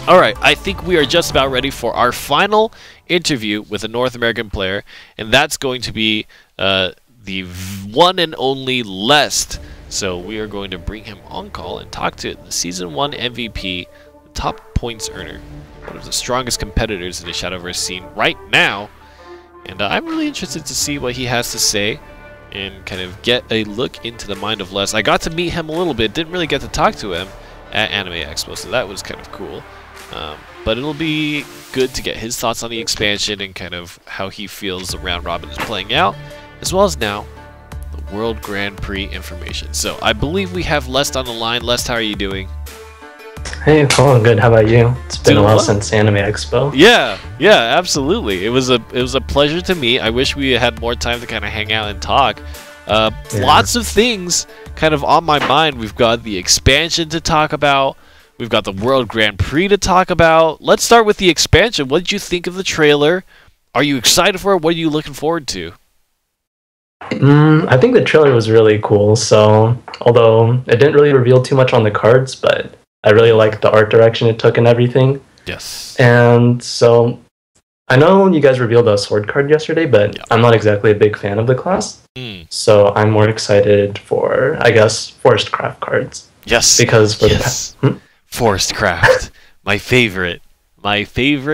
Alright, I think we are just about ready for our final interview with a North American player, and that's going to be the one and only Lest. So we are going to bring him on call and talk to the Season 1 MVP, the top points earner, one of the strongest competitors in the Shadowverse scene right now. And I'm really interested to see what he has to say and kind of get a look into the mind of Lest. I got to meet him a little bit, didn't really get to talk to him at Anime Expo, so that was kind of cool. But it'll be good to get his thoughts on the expansion and kind of how he feels the round robin is playing out, as well as now the World Grand Prix information. So I believe we have Lest on the line. Lest, how are you doing? Hey, cool, good. How about you? It's been a while since Anime Expo. Yeah, absolutely. It was a pleasure to meet. I wish we had more time to kind of hang out and talk. Lots of things kind of on my mind. We've got the expansion to talk about. We've got the World Grand Prix to talk about. Let's start with the expansion. What did you think of the trailer? Are you excited for it? What are you looking forward to? I think the trailer was really cool. So, although it didn't really reveal too much on the cards, but I really liked the art direction it took and everything. Yes. And so, I know you guys revealed a sword card yesterday, but I'm not exactly a big fan of the class. So, I'm more excited for, I guess, Forest Craft cards. Yes. Because for the Forest Craft, my favorite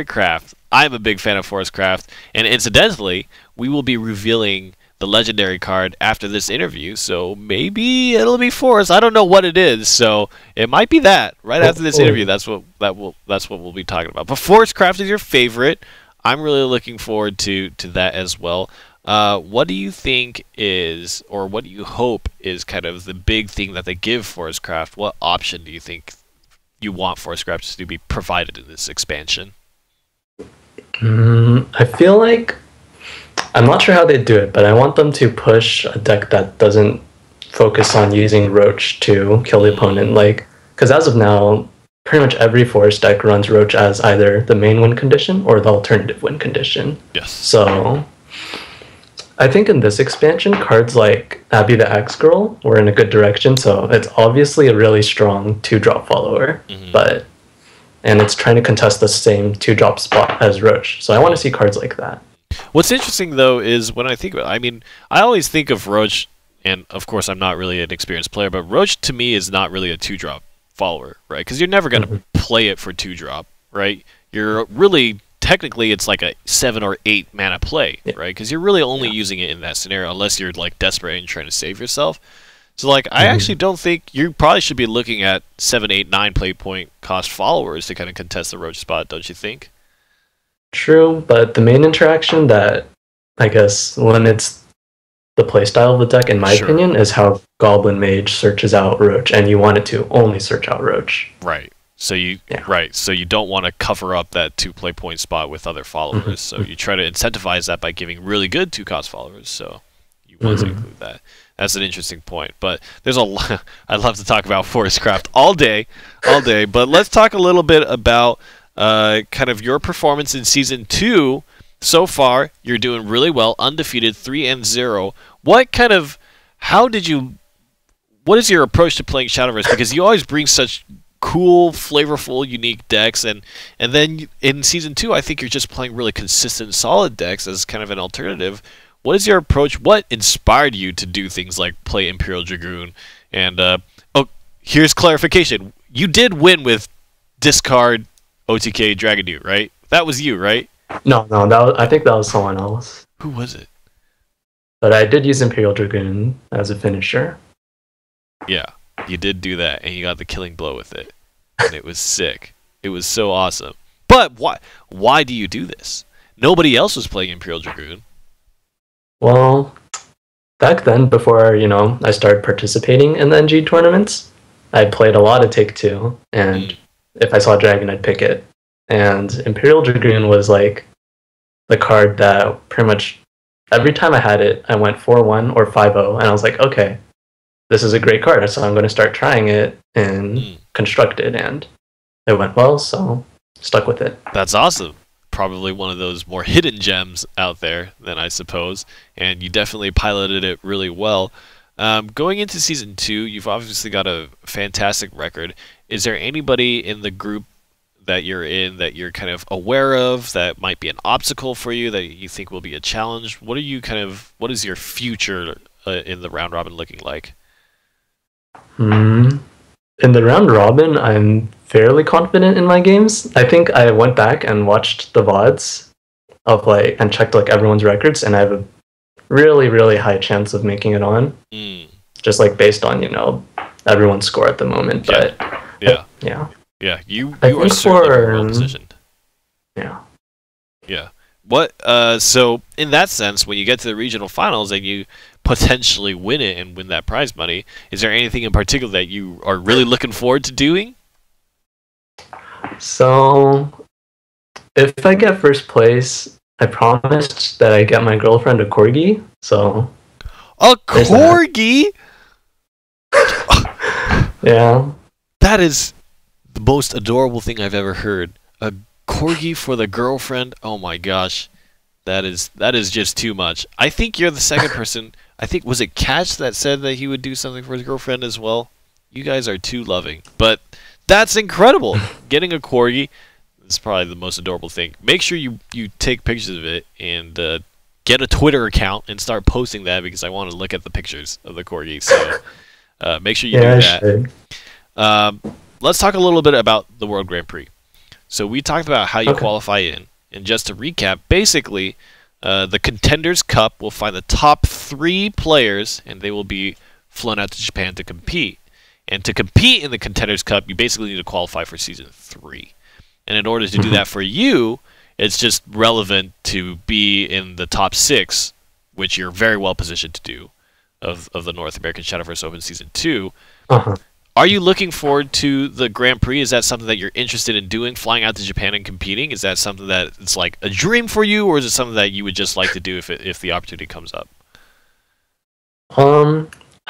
craft. I'm a big fan of Forest Craft, and incidentally, we will be revealing the legendary card after this interview, so maybe it'll be Forest. I don't know what it is, so it might be that right after this interview. That's what we'll be talking about. But Forest Craft is your favorite. I'm really looking forward to that as well. What do you think is, or what do you hope is kind of the big thing that they give Forest Craft? What option do you think you want Forest Craft to be provided in this expansion? I feel like, I'm not sure how they do it, but I want them to push a deck that doesn't focus on using Roach to kill the opponent. Like, because as of now, pretty much every Forest deck runs Roach as either the main win condition or the alternative win condition. Yes. So I think in this expansion, cards like Abby the Axe Girl were in a good direction, so it's obviously a really strong 2-drop follower, and it's trying to contest the same 2-drop spot as Roach, so I want to see cards like that. What's interesting, though, is when I think about it, I mean, I always think of Roach, and of course I'm not really an experienced player, but Roach to me is not really a 2-drop follower, right? Because you're never going to play it for 2-drop, right? You're really... Technically, it's like a 7 or 8 mana play, right? Because you're really only using it in that scenario, unless you're like desperate and trying to save yourself. So, like, I actually don't think you probably should be looking at 7, 8, 9 play point cost followers to kind of contest the Roach spot, don't you think? True, but the main interaction that I guess limits the playstyle of the deck, in my opinion, is how Goblin Mage searches out Roach, and you want it to only search out Roach. Right. So you so you don't want to cover up that 2 play point spot with other followers. So you try to incentivize that by giving really good 2-cost followers. So you want to include that. That's an interesting point. But there's a lot. I'd love to talk about Forest Craft all day. But let's talk a little bit about kind of your performance in Season 2. So far, you're doing really well, undefeated, 3-0. What is your approach to playing Shadowverse? Because you always bring such cool, flavorful, unique decks, and then in Season 2, I think you're just playing really consistent, solid decks as kind of an alternative. What is your approach? What inspired you to do things like play Imperial Dragoon? And, here's clarification. You did win with discard OTK Dragon Dude, right? That was you, right? No, I think that was someone else. Who was it? But I did use Imperial Dragoon as a finisher. Yeah. You did do that, and you got the killing blow with it, and it was sick. It was so awesome. But why do you do this? Nobody else was playing Imperial Dragoon. Well, back then, before I started participating in the NGE tournaments, I played a lot of Take-Two, and if I saw Dragon, I'd pick it. And Imperial Dragoon was like the card that pretty much every time I had it, I went 4-1 or 5-0, and I was like, okay, this is a great card, so I'm going to start trying it in Constructed, and it went well, so stuck with it. That's awesome. probably one of those more hidden gems out there, then I suppose, and you definitely piloted it really well. Going into Season 2, you've obviously got a fantastic record. Is there anybody in the group that you're in that you're kind of aware of that might be an obstacle for you that you think will be a challenge? What is your future in the round robin looking like? In the round robin, I'm fairly confident in my games. I think I went back and watched the VODs of and checked everyone's records, and I have a really, really high chance of making it on. Just based on, everyone's score at the moment. But yeah, you are certainly very well positioned. Yeah. What? So in that sense, when you get to the regional finals and you potentially win it and win that prize money, is there anything in particular that you are really looking forward to doing? So, if I get first place, I promised that I get my girlfriend a corgi. So, a corgi? Yeah. That is the most adorable thing I've ever heard. A corgi for the girlfriend? Oh my gosh. That is just too much. I think you're the second person. I think, was it Catch that said that he would do something for his girlfriend as well? You guys are too loving. But that's incredible. Getting a corgi is probably the most adorable thing. Make sure you take pictures of it and get a Twitter account and start posting that, because I want to look at the pictures of the corgi. So make sure you do that. Let's talk a little bit about the World Grand Prix. So we talked about how you qualify in. And just to recap, basically, the Contenders Cup will find the top 3 players, and they will be flown out to Japan to compete. And to compete in the Contenders Cup, you basically need to qualify for Season 3. And in order to do that for you, it's just relevant to be in the top 6, which you're very well positioned to do, of the North American Shadowverse Open Season 2. Are you looking forward to the Grand Prix? Is that something that you're interested in doing, flying out to Japan and competing? Is that something that it's like a dream for you, or is it something that you would just like to do if the opportunity comes up?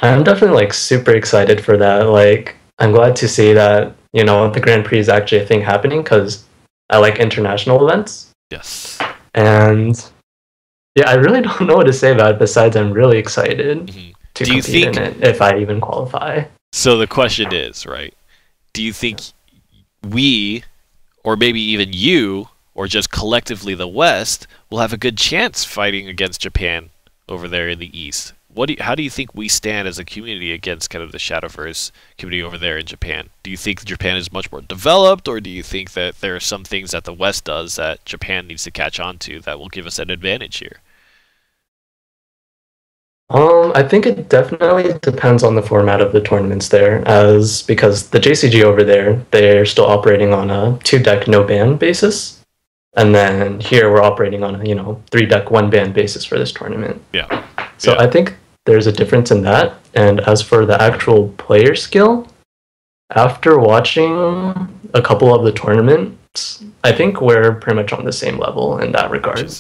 I'm definitely super excited for that. I'm glad to see that, the Grand Prix is actually a thing happening, because I like international events. Yes. And yeah, I really don't know what to say about it besides I'm really excited to compete in it if I even qualify. So the question is, right, do you think we, or maybe even you, or just collectively the West, will have a good chance fighting against Japan over there in the East? How do you think we stand as a community against kind of the Shadowverse community over there in Japan? Do you think Japan is much more developed, or do you think that there are some things that the West does that Japan needs to catch on to that will give us an advantage here? I think it definitely depends on the format of the tournaments there, because the JCG over there, they're still operating on a 2-deck no-ban basis, and then here we're operating on a 3-deck 1-ban basis for this tournament. Yeah. So I think there's a difference in that. And as for the actual player skill, after watching a couple of the tournaments, I think we're pretty much on the same level in that regard.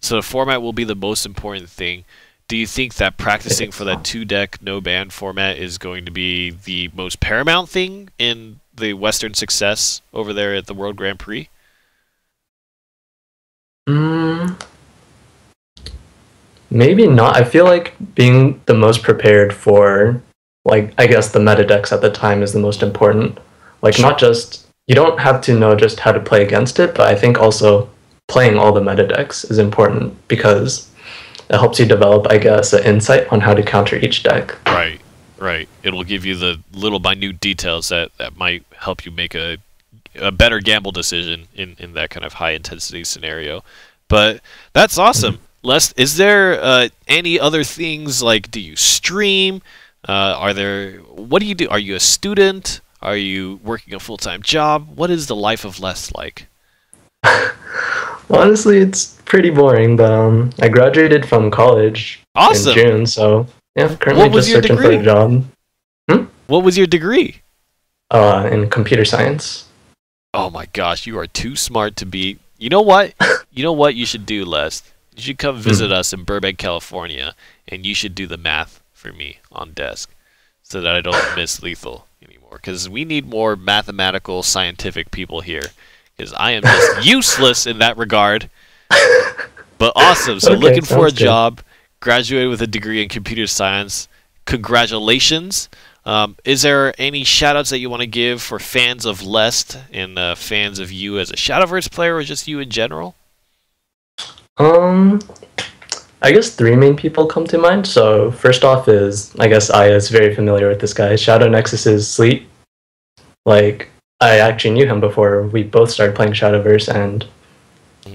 So the format will be the most important thing. Do you think that practicing for that 2-deck no-ban format is going to be the most paramount thing in the Western success over there at the World Grand Prix? Maybe not. I feel like being the most prepared for, I guess the meta decks at the time is the most important. Not just, you don't have to know just how to play against it, but I think also playing all the meta decks is important, because it helps you develop, I guess, an insight on how to counter each deck. Right. It'll give you the little minute details that might help you make a better gamble decision in that kind of high-intensity scenario. But that's awesome. Les, is there any other things, do you stream? What do you do? Are you a student? Are you working a full-time job? What is the life of Les like? Honestly, it's pretty boring, but I graduated from college in June, so yeah, currently just searching for a job. What was your degree? In computer science. Oh my gosh, you are too smart to be... You know what? You know what you should do, Les? You should come visit us in Burbank, California, and you should do the math for me on desk so that I don't miss lethal anymore, because we need more mathematical, scientific people here. because I am just useless in that regard. But awesome. So Okay, looking for a sounds good. job, graduated with a degree in computer science. Congratulations. Is there any shoutouts that you want to give for fans of Lest and fans of you as a Shadowverse player, or just you in general? I guess three main people come to mind. So first off is, I guess Aya is very familiar with this guy. Shadow Nexus's Sleet. Like, I actually knew him before we both started playing Shadowverse, and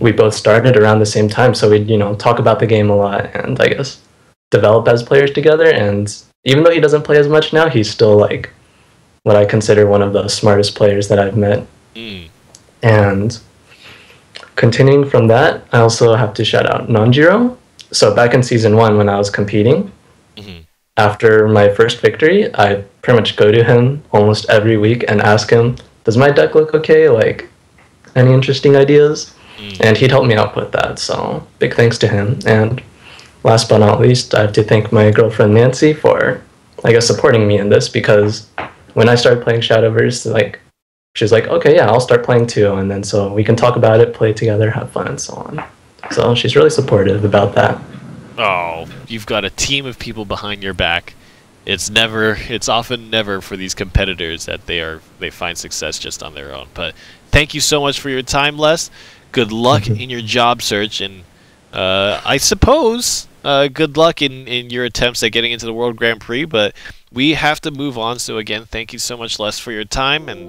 we both started around the same time. So we'd, talk about the game a lot and I guess develop as players together. And even though he doesn't play as much now, he's still like what I consider one of the smartest players that I've met. And continuing from that, I also have to shout out Nanjiro. So back in season 1 when I was competing, after my first victory, I pretty much go to him almost every week and ask him, does my deck look okay? Like, any interesting ideas? And he'd help me out with that, so big thanks to him. And last but not least, I have to thank my girlfriend Nancy for, I guess, supporting me in this, because when I started playing Shadowverse, like, she's like, okay, yeah, I'll start playing too, and then so we can talk about it, play together, have fun, and so on. So she's really supportive about that. Oh, you've got a team of people behind your back. It's often never for these competitors that they find success just on their own. But thank you so much for your time, Les. Good luck in your job search, and I suppose good luck in your attempts at getting into the World Grand Prix. But we have to move on. So again, thank you so much, Les, for your time, and